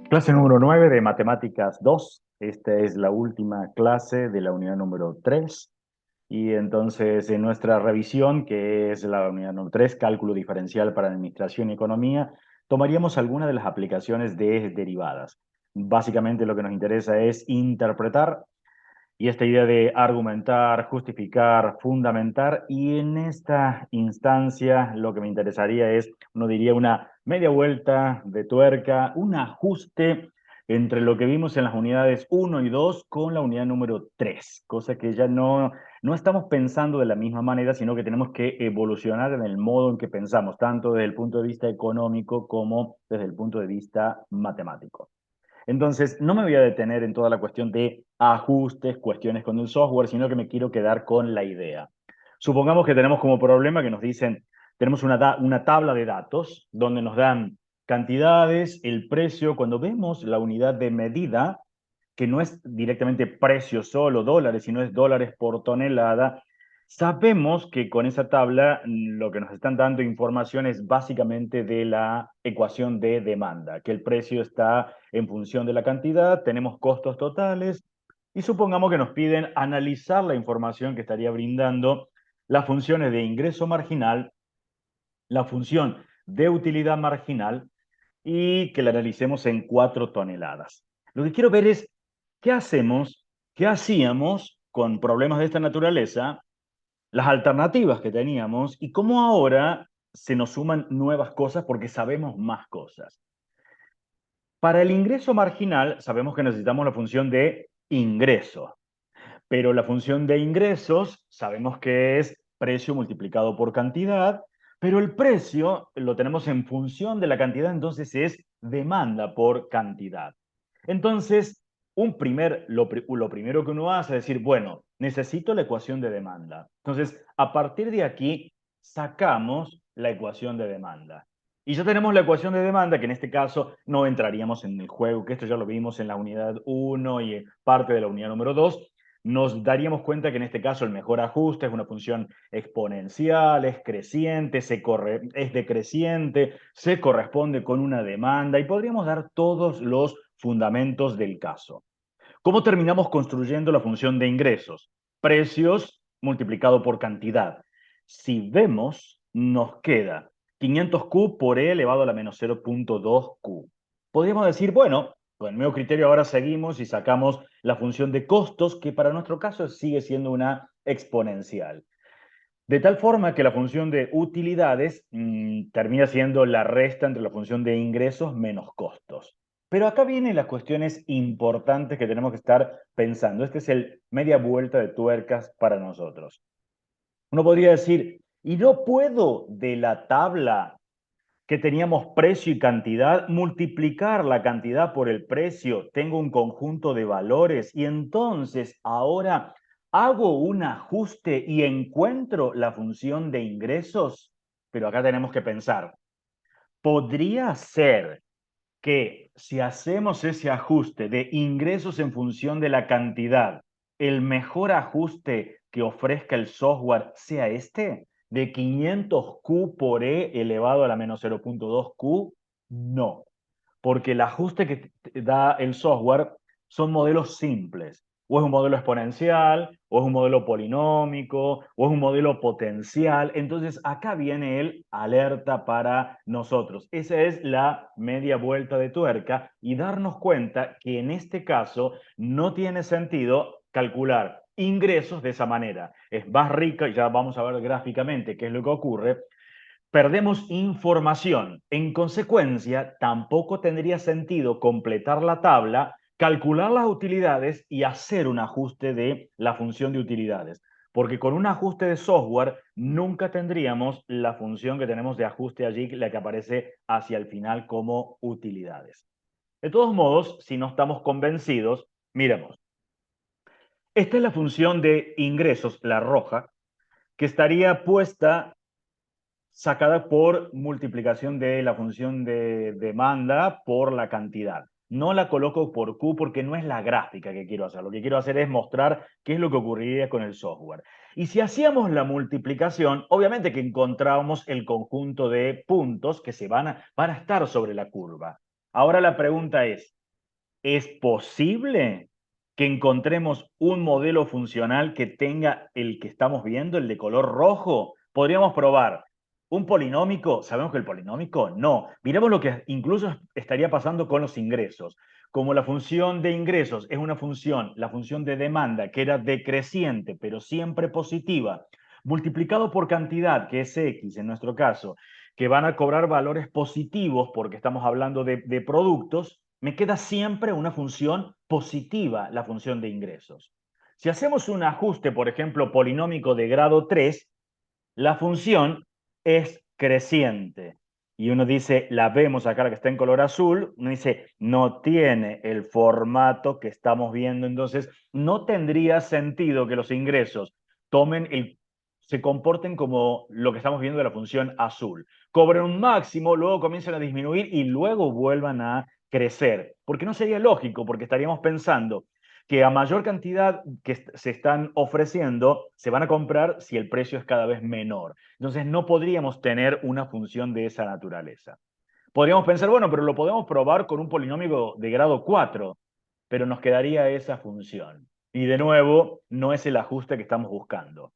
Clase número 9 de Matemáticas 2. Esta es la última clase de la unidad número 3. Y entonces, en nuestra revisión, que es la unidad número 3, Cálculo Diferencial para Administración y Economía, tomaríamos algunas de las aplicaciones de derivadas. Básicamente lo que nos interesa es interpretar y esta idea de argumentar, justificar, fundamentar, y en esta instancia lo que me interesaría es, uno diría, una media vuelta de tuerca, un ajuste entre lo que vimos en las unidades 1 y 2 con la unidad número 3, cosa que ya no estamos pensando de la misma manera, sino que tenemos que evolucionar en el modo en que pensamos, tanto desde el punto de vista económico como desde el punto de vista matemático. Entonces, no me voy a detener en toda la cuestión de ajustes, cuestiones con el software, sino que me quiero quedar con la idea. Supongamos que tenemos como problema que nos dicen, tenemos una tabla de datos donde nos dan cantidades, el precio. Cuando vemos la unidad de medida, que no es directamente precio solo, dólares, sino es dólares por tonelada, sabemos que con esa tabla lo que nos están dando información es básicamente de la ecuación de demanda, que el precio está en función de la cantidad, tenemos costos totales y supongamos que nos piden analizar la información que estaría brindando las funciones de ingreso marginal, la función de utilidad marginal y que la analicemos en 4 toneladas. Lo que quiero ver es qué hacemos, qué hacíamos con problemas de esta naturaleza, las alternativas que teníamos y cómo ahora se nos suman nuevas cosas porque sabemos más cosas. Para el ingreso marginal sabemos que necesitamos la función de ingreso, pero la función de ingresos sabemos que es precio multiplicado por cantidad, pero el precio lo tenemos en función de la cantidad, entonces es demanda por cantidad. Entonces, lo primero que uno hace es decir, bueno, necesito la ecuación de demanda. Entonces, a partir de aquí, sacamos la ecuación de demanda. Y ya tenemos la ecuación de demanda, que en este caso no entraríamos en el juego, que esto ya lo vimos en la unidad 1 y parte de la unidad número 2. Nos daríamos cuenta que en este caso el mejor ajuste es una función exponencial, es creciente, es decreciente, se corresponde con una demanda y podríamos dar todos los fundamentos del caso. ¿Cómo terminamos construyendo la función de ingresos? Precios multiplicado por cantidad. Si vemos, nos queda 500Q por E elevado a la menos 0.2Q. Podríamos decir, bueno, con el mismo criterio ahora seguimos y sacamos la función de costos, que para nuestro caso sigue siendo una exponencial. De tal forma que la función de utilidades termina siendo la resta entre la función de ingresos menos costos. Pero acá vienen las cuestiones importantes que tenemos que estar pensando. Este es el media vuelta de tuercas para nosotros. Uno podría decir, ¿y no puedo de la tabla que teníamos precio y cantidad, multiplicar la cantidad por el precio, tengo un conjunto de valores y entonces ahora hago un ajuste y encuentro la función de ingresos? Pero acá tenemos que pensar, ¿podría ser que si hacemos ese ajuste de ingresos en función de la cantidad, el mejor ajuste que ofrezca el software sea este, de 500Q por E elevado a la menos 0.2Q? No, porque el ajuste que da el software son modelos simples. O es un modelo exponencial, o es un modelo polinómico, o es un modelo potencial. Entonces, acá viene el alerta para nosotros. Esa es la media vuelta de tuerca y darnos cuenta que en este caso no tiene sentido calcular ingresos de esa manera. Es más rica, y ya vamos a ver gráficamente qué es lo que ocurre, perdemos información. En consecuencia, tampoco tendría sentido completar la tabla, calcular las utilidades y hacer un ajuste de la función de utilidades. Porque con un ajuste de software nunca tendríamos la función que tenemos de ajuste allí, la que aparece hacia el final como utilidades. De todos modos, si no estamos convencidos, miremos. Esta es la función de ingresos, la roja, que estaría puesta sacada por multiplicación de la función de demanda por la cantidad. No la coloco por Q porque no es la gráfica que quiero hacer. Lo que quiero hacer es mostrar qué es lo que ocurriría con el software. Y si hacíamos la multiplicación, obviamente que encontrábamos el conjunto de puntos que van a estar sobre la curva. Ahora la pregunta es, ¿Es posible que encontremos un modelo funcional que tenga el que estamos viendo, el de color rojo? Podríamos probar un polinómico. ¿Sabemos que el polinómico? No. Miremos lo que incluso estaría pasando con los ingresos. Como la función de ingresos es una función, la función de demanda, que era decreciente, pero siempre positiva, multiplicado por cantidad, que es X en nuestro caso, que van a cobrar valores positivos porque estamos hablando de productos, me queda siempre una función positiva, la función de ingresos. Si hacemos un ajuste, por ejemplo, polinómico de grado 3, la función es creciente. Y uno dice, la vemos acá, la que está en color azul, uno dice, no tiene el formato que estamos viendo, entonces no tendría sentido que los ingresos tomen se comporten como lo que estamos viendo de la función azul. Cobren un máximo, luego comiencen a disminuir y luego vuelvan a crecer. Porque no sería lógico, porque estaríamos pensando que a mayor cantidad que se están ofreciendo, se van a comprar si el precio es cada vez menor. Entonces no podríamos tener una función de esa naturaleza. Podríamos pensar, bueno, pero lo podemos probar con un polinomio de grado 4, pero nos quedaría esa función. Y de nuevo, no es el ajuste que estamos buscando.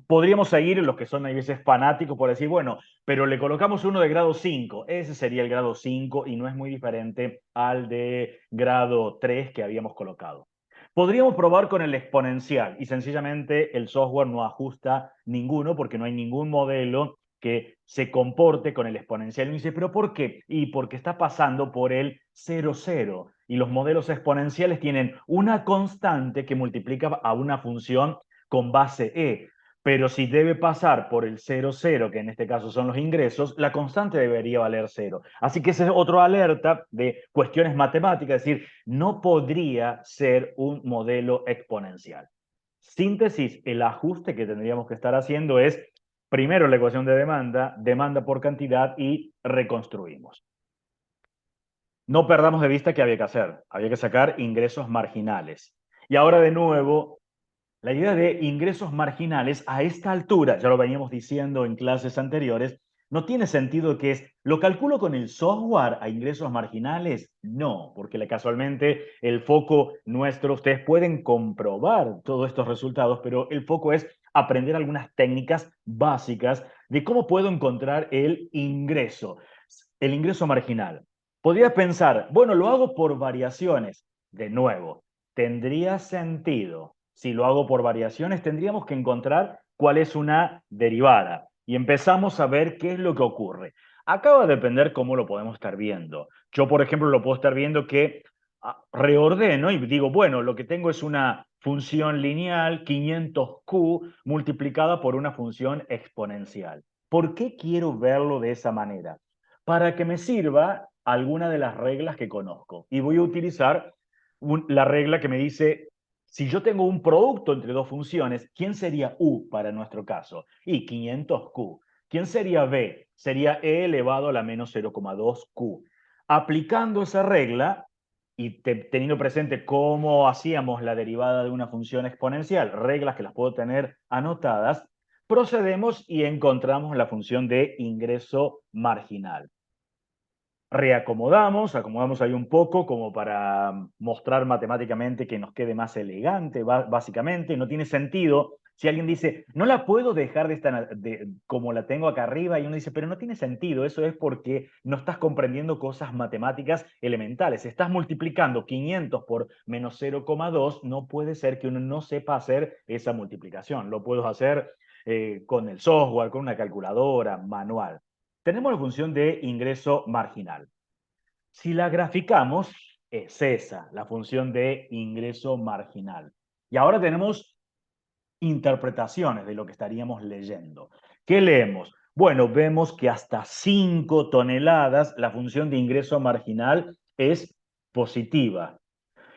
Podríamos seguir en los que son a veces fanáticos por decir, bueno, pero le colocamos uno de grado 5. Ese sería el grado 5 y no es muy diferente al de grado 3 que habíamos colocado. Podríamos probar con el exponencial y sencillamente el software no ajusta ninguno porque no hay ningún modelo que se comporte con el exponencial. Y uno dice, ¿pero por qué? Y porque está pasando por el 0, 0. Y los modelos exponenciales tienen una constante que multiplica a una función con base e. Pero si debe pasar por el 0, 0, que en este caso son los ingresos, la constante debería valer 0. Así que ese es otro alerta de cuestiones matemáticas, es decir, no podría ser un modelo exponencial. Síntesis, el ajuste que tendríamos que estar haciendo es, primero la ecuación de demanda, demanda por cantidad y reconstruimos. No perdamos de vista qué había que sacar ingresos marginales. Y ahora de nuevo, la idea de ingresos marginales a esta altura, ya lo veníamos diciendo en clases anteriores, no tiene sentido que es, ¿lo calculo con el software a ingresos marginales? No, porque casualmente el foco nuestro, ustedes pueden comprobar todos estos resultados, pero el foco es aprender algunas técnicas básicas de cómo puedo encontrar el ingreso marginal. Podría pensar, bueno, lo hago por variaciones. De nuevo, tendría sentido. Si lo hago por variaciones, tendríamos que encontrar cuál es una derivada. Y empezamos a ver qué es lo que ocurre. Acá va a depender cómo lo podemos estar viendo. Yo, por ejemplo, lo puedo estar viendo que reordeno y digo, bueno, lo que tengo es una función lineal 500q multiplicada por una función exponencial. ¿Por qué quiero verlo de esa manera? Para que me sirva alguna de las reglas que conozco. Y voy a utilizar la regla que me dice, si yo tengo un producto entre dos funciones, ¿quién sería U para nuestro caso? Y 500Q. ¿Quién sería B? Sería E elevado a la menos 0,2Q. Aplicando esa regla y teniendo presente cómo hacíamos la derivada de una función exponencial, reglas que las puedo tener anotadas, procedemos y encontramos la función de ingreso marginal. Reacomodamos, acomodamos ahí un poco como para mostrar matemáticamente que nos quede más elegante, básicamente. No tiene sentido si alguien dice, no la puedo dejar como la tengo acá arriba, y uno dice, pero no tiene sentido, eso es porque no estás comprendiendo cosas matemáticas elementales. Estás multiplicando 500 por menos 0,2, no puede ser que uno no sepa hacer esa multiplicación. Lo puedo hacer con el software, con una calculadora, manual. Tenemos la función de ingreso marginal. Si la graficamos, es esa, la función de ingreso marginal. Y ahora tenemos interpretaciones de lo que estaríamos leyendo. ¿Qué leemos? Bueno, vemos que hasta 5 toneladas la función de ingreso marginal es positiva.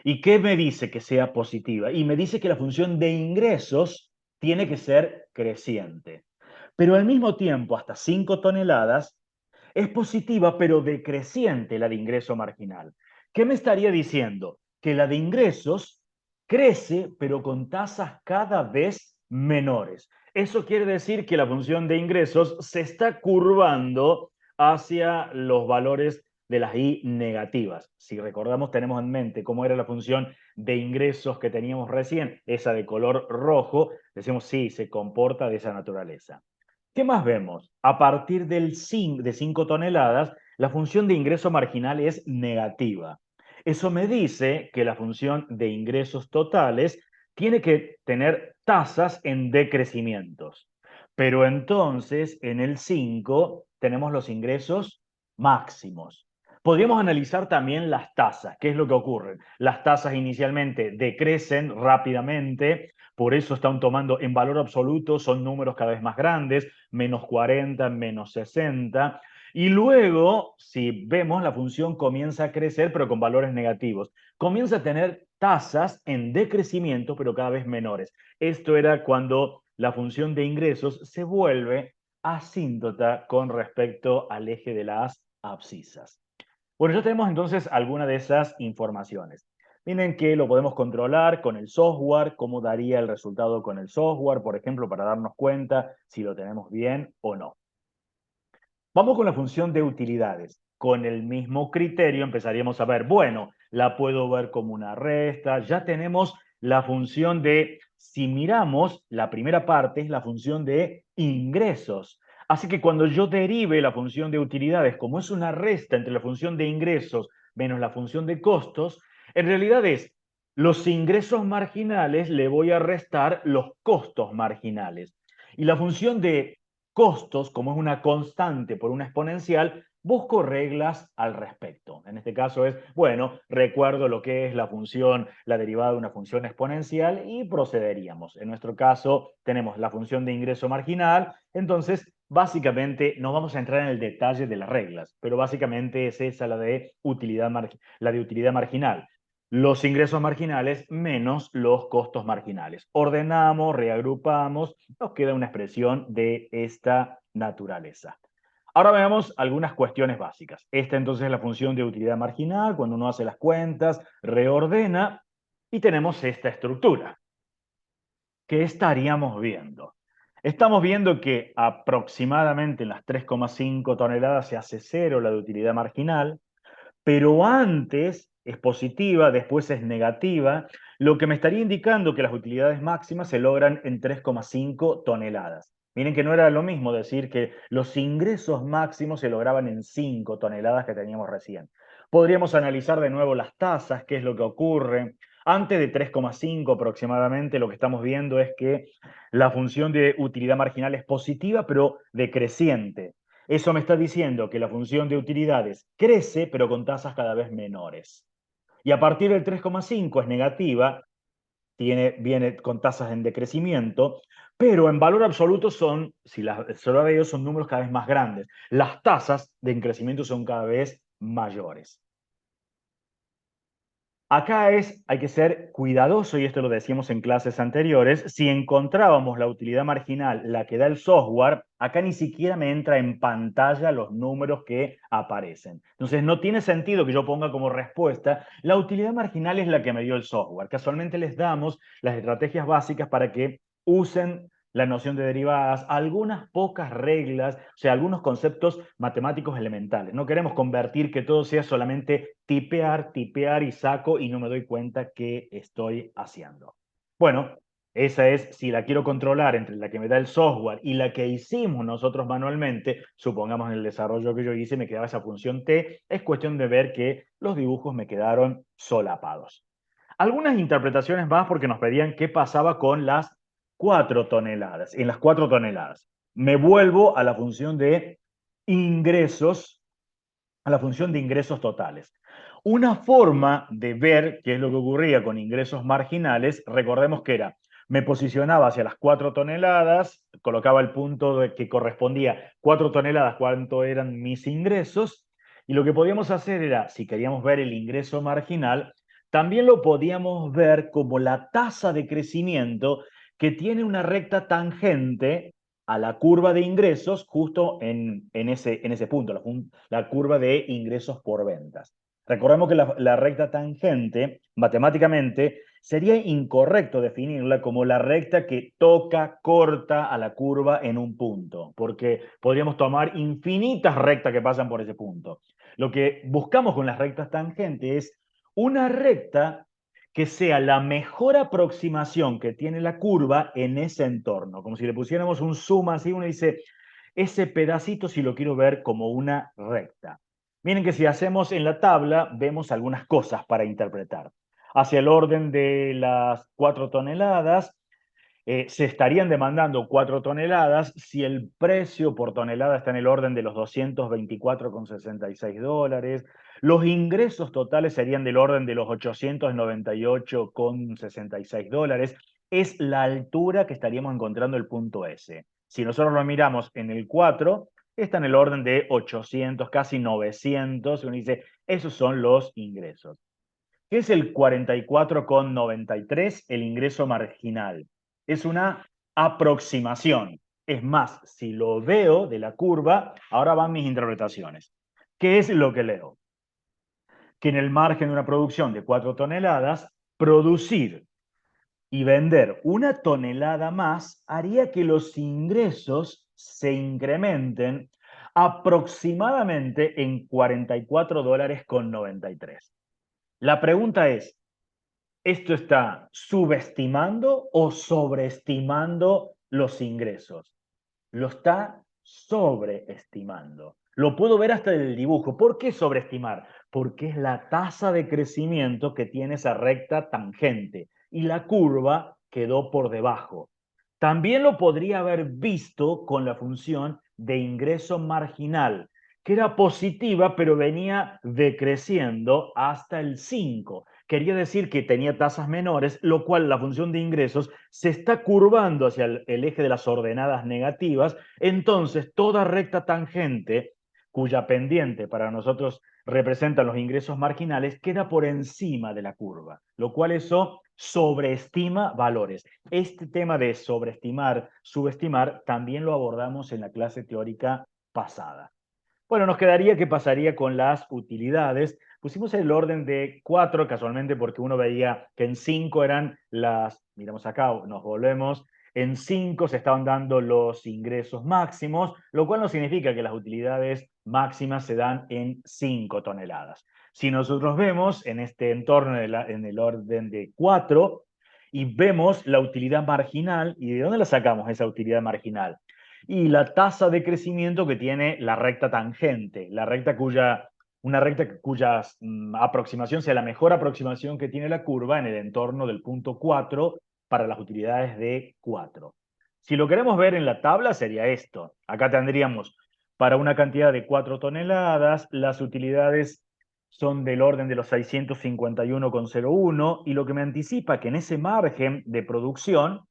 ¿Y qué me dice que sea positiva? Y me dice que la función de ingresos tiene que ser creciente. Pero al mismo tiempo, hasta 5 toneladas es positiva, pero decreciente la de ingreso marginal. ¿Qué me estaría diciendo? Que la de ingresos crece, pero con tasas cada vez menores. Eso quiere decir que la función de ingresos se está curvando hacia los valores de las I negativas. Si recordamos, tenemos en mente cómo era la función de ingresos que teníamos recién, esa de color rojo, decimos sí, se comporta de esa naturaleza. ¿Qué más vemos? A partir de 5 toneladas, la función de ingreso marginal es negativa. Eso me dice que la función de ingresos totales tiene que tener tasas en decrecimientos. Pero entonces, en el 5 tenemos los ingresos máximos. Podríamos analizar también las tasas. ¿Qué es lo que ocurre? Las tasas inicialmente decrecen rápidamente, por eso están tomando en valor absoluto, son números cada vez más grandes, menos 40, menos 60. Y luego, si vemos, la función comienza a crecer, pero con valores negativos. Comienza a tener tasas en decrecimiento, pero cada vez menores. Esto era cuando la función de ingresos se vuelve asíntota con respecto al eje de las abscisas. Bueno, ya tenemos entonces alguna de esas informaciones. Miren que lo podemos controlar con el software, cómo daría el resultado con el software, por ejemplo, para darnos cuenta si lo tenemos bien o no. Vamos con la función de utilidades. Con el mismo criterio empezaríamos a ver, bueno, la puedo ver como una resta, ya tenemos la función de, si miramos, la primera parte es la función de ingresos. Así que cuando yo derive la función de utilidades, como es una resta entre la función de ingresos menos la función de costos, en realidad es los ingresos marginales le voy a restar los costos marginales. Y la función de costos, como es una constante por una exponencial, busco reglas al respecto. En este caso es, bueno, recuerdo lo que es la función, la derivada de una función exponencial y procederíamos. En nuestro caso tenemos la función de ingreso marginal, entonces básicamente no vamos a entrar en el detalle de las reglas, pero básicamente es esa la de utilidad marginal. Los ingresos marginales menos los costos marginales. Ordenamos, reagrupamos, nos queda una expresión de esta naturaleza. Ahora veamos algunas cuestiones básicas. Esta entonces es la función de utilidad marginal, cuando uno hace las cuentas, reordena y tenemos esta estructura. ¿Qué estaríamos viendo? Estamos viendo que aproximadamente en las 3,5 toneladas se hace cero la de utilidad marginal, pero antes es positiva, después es negativa, lo que me estaría indicando que las utilidades máximas se logran en 3,5 toneladas. Miren que no era lo mismo decir que los ingresos máximos se lograban en 5 toneladas que teníamos recién. Podríamos analizar de nuevo las tasas, qué es lo que ocurre. Antes de 3,5 aproximadamente, lo que estamos viendo es que la función de utilidad marginal es positiva, pero decreciente. Eso me está diciendo que la función de utilidades crece, pero con tasas cada vez menores. Y a partir del 3,5 es negativa, viene con tasas en decrecimiento, pero en valor absoluto son, si las solo de ellos son números cada vez más grandes. Las tasas de crecimiento son cada vez mayores. Acá hay que ser cuidadoso, y esto lo decíamos en clases anteriores, si encontrábamos la utilidad marginal, la que da el software, acá ni siquiera me entra en pantalla los números que aparecen. Entonces no tiene sentido que yo ponga como respuesta, la utilidad marginal es la que me dio el software. Casualmente les damos las estrategias básicas para que usen la noción de derivadas, algunas pocas reglas, o sea, algunos conceptos matemáticos elementales. No queremos convertir que todo sea solamente tipear, tipear y saco y no me doy cuenta qué estoy haciendo. Bueno, esa es, si la quiero controlar entre la que me da el software y la que hicimos nosotros manualmente, supongamos en el desarrollo que yo hice, me quedaba esa función t, es cuestión de ver que los dibujos me quedaron solapados. Algunas interpretaciones más porque nos pedían qué pasaba con las 4 toneladas. En las 4 toneladas. Me vuelvo a la función de ingresos, a la función de ingresos totales. Una forma de ver qué es lo que ocurría con ingresos marginales, recordemos que era, me posicionaba hacia las 4 toneladas, colocaba el punto que correspondía 4 toneladas, cuánto eran mis ingresos, y lo que podíamos hacer era, si queríamos ver el ingreso marginal, también lo podíamos ver como la tasa de crecimiento que tiene una recta tangente a la curva de ingresos justo en ese punto, la curva de ingresos por ventas. Recordemos que la recta tangente, matemáticamente, sería incorrecto definirla como la recta que toca, corta a la curva en un punto, porque podríamos tomar infinitas rectas que pasan por ese punto. Lo que buscamos con las rectas tangentes es una recta que sea la mejor aproximación que tiene la curva en ese entorno, como si le pusiéramos un zoom así, uno dice, ese pedacito si lo quiero ver como una recta. Miren que si hacemos en la tabla, vemos algunas cosas para interpretar. Hacia el orden de las 4 toneladas, se estarían demandando 4 toneladas si el precio por tonelada está en el orden de los $224,66. Los ingresos totales serían del orden de los $898,66. Es la altura que estaríamos encontrando el punto S. Si nosotros lo miramos en el 4, está en el orden de 800, casi 900. Uno dice, esos son los ingresos. ¿Qué es el 44,93? El ingreso marginal. Es una aproximación. Es más, si lo veo de la curva, ahora van mis interpretaciones. ¿Qué es lo que leo? Que en el margen de una producción de 4 toneladas, producir y vender 1 tonelada más haría que los ingresos se incrementen aproximadamente en $44,93. La pregunta es, ¿esto está subestimando o sobreestimando los ingresos? Lo está sobreestimando. Lo puedo ver hasta en el dibujo. ¿Por qué sobreestimar? Porque es la tasa de crecimiento que tiene esa recta tangente y la curva quedó por debajo. También lo podría haber visto con la función de ingreso marginal, que era positiva, pero venía decreciendo hasta el 5. Quería decir que tenía tasas menores, lo cual la función de ingresos se está curvando hacia el eje de las ordenadas negativas. Entonces, toda recta tangente, cuya pendiente para nosotros representan los ingresos marginales, queda por encima de la curva, lo cual eso sobreestima valores. Este tema de sobreestimar, subestimar, también lo abordamos en la clase teórica pasada. Bueno, nos quedaría qué pasaría con las utilidades. Pusimos el orden de 4 casualmente porque uno veía que en 5 eran las, miramos acá, nos volvemos, en 5 se estaban dando los ingresos máximos, lo cual no significa que las utilidades máximas se dan en 5 toneladas. Si nosotros vemos en este entorno en el orden de 4 y vemos la utilidad marginal, ¿y de dónde la sacamos esa utilidad marginal? Y la tasa de crecimiento que tiene la recta tangente, una recta cuya aproximación sea la mejor aproximación que tiene la curva en el entorno del punto 4 para las utilidades de 4. Si lo queremos ver en la tabla sería esto. Acá tendríamos para una cantidad de 4 toneladas, las utilidades son del orden de los 651,01 y lo que me anticipa que en ese margen de producción,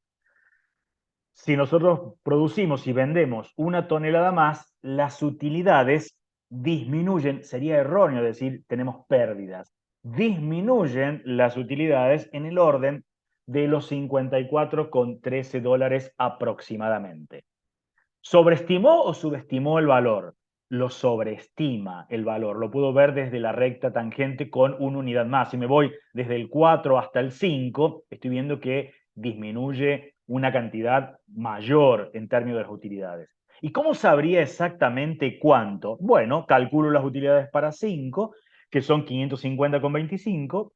si nosotros producimos y vendemos 1 tonelada más, las utilidades disminuyen, sería erróneo decir tenemos pérdidas, disminuyen las utilidades en el orden de los $54,13 aproximadamente. ¿Sobreestimó o subestimó el valor? Lo sobreestima el valor. Lo puedo ver desde la recta tangente con una unidad más. Si me voy desde el 4 hasta el 5, estoy viendo que disminuye una cantidad mayor en términos de las utilidades. ¿Y cómo sabría exactamente cuánto? Bueno, calculo las utilidades para 5, que son 550,25,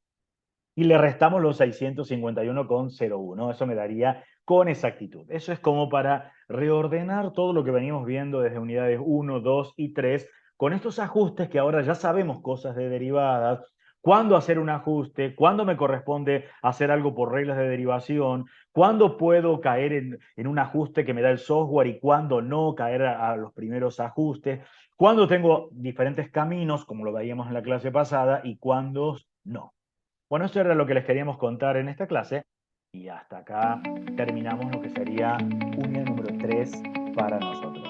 y le restamos los 651,01. Eso me daría con exactitud. Eso es como para reordenar todo lo que veníamos viendo desde unidades 1, 2 y 3, con estos ajustes que ahora ya sabemos cosas de derivadas, cuándo hacer un ajuste, cuándo me corresponde hacer algo por reglas de derivación, cuándo puedo caer en un ajuste que me da el software y cuándo no caer a los primeros ajustes, cuándo tengo diferentes caminos, como lo veíamos en la clase pasada, y cuándo no. Bueno, eso era lo que les queríamos contar en esta clase y hasta acá terminamos lo que sería unidad número 3 para nosotros.